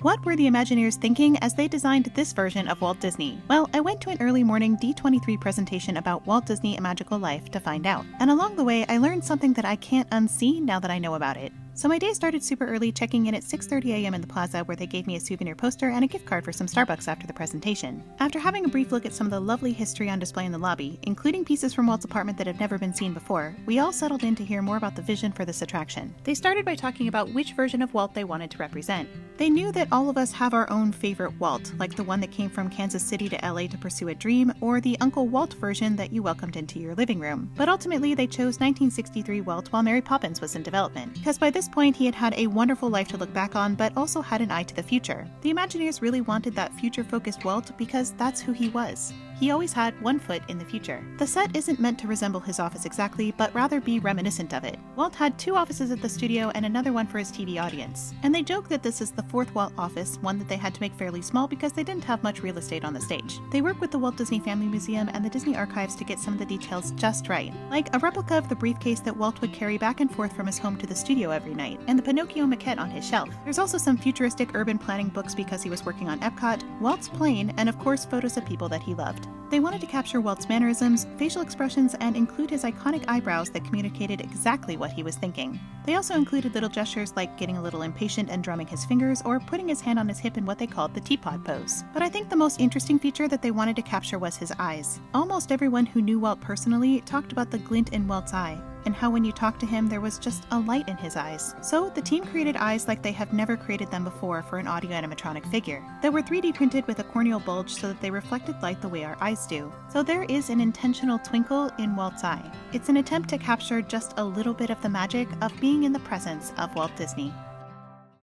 What were the Imagineers thinking as they designed this version of Walt Disney? Well, I went to an early morning D23 presentation about Walt Disney A Magical Life to find out. And along the way, I learned something that I can't unsee now that I know about it. So my day started super early, checking in at 6:30 a.m. in the plaza where they gave me a souvenir poster and a gift card for some Starbucks after the presentation. After having a brief look at some of the lovely history on display in the lobby, including pieces from Walt's apartment that had never been seen before, we all settled in to hear more about the vision for this attraction. They started by talking about which version of Walt they wanted to represent. They knew that all of us have our own favorite Walt, like the one that came from Kansas City to LA to pursue a dream, or the Uncle Walt version that you welcomed into your living room. But ultimately, they chose 1963 Walt while Mary Poppins was in development, because by this point he had had a wonderful life to look back on, but also had an eye to the future. The Imagineers really wanted that future-focused Walt because that's who he was. He always had one foot in the future. The set isn't meant to resemble his office exactly, but rather be reminiscent of it. Walt had 2 offices at the studio and another one for his TV audience. And they joke that this is the 4th Walt office, one that they had to make fairly small because they didn't have much real estate on the stage. They work with the Walt Disney Family Museum and the Disney Archives to get some of the details just right, like a replica of the briefcase that Walt would carry back and forth from his home to the studio every night, and the Pinocchio maquette on his shelf. There's also some futuristic urban planning books because he was working on Epcot, Walt's plane, and of course photos of people that he loved. They wanted to capture Walt's mannerisms, facial expressions, and include his iconic eyebrows that communicated exactly what he was thinking. They also included little gestures like getting a little impatient and drumming his fingers, or putting his hand on his hip in what they called the teapot pose. But I think the most interesting feature that they wanted to capture was his eyes. Almost everyone who knew Walt personally talked about the glint in Walt's eye, and how when you talked to him there was just a light in his eyes. So the team created eyes like they have never created them before for an audio animatronic figure. They were 3D printed with a corneal bulge so that they reflected light the way our eyes do. So there is an intentional twinkle in Walt's eye. It's an attempt to capture just a little bit of the magic of being in the presence of Walt Disney.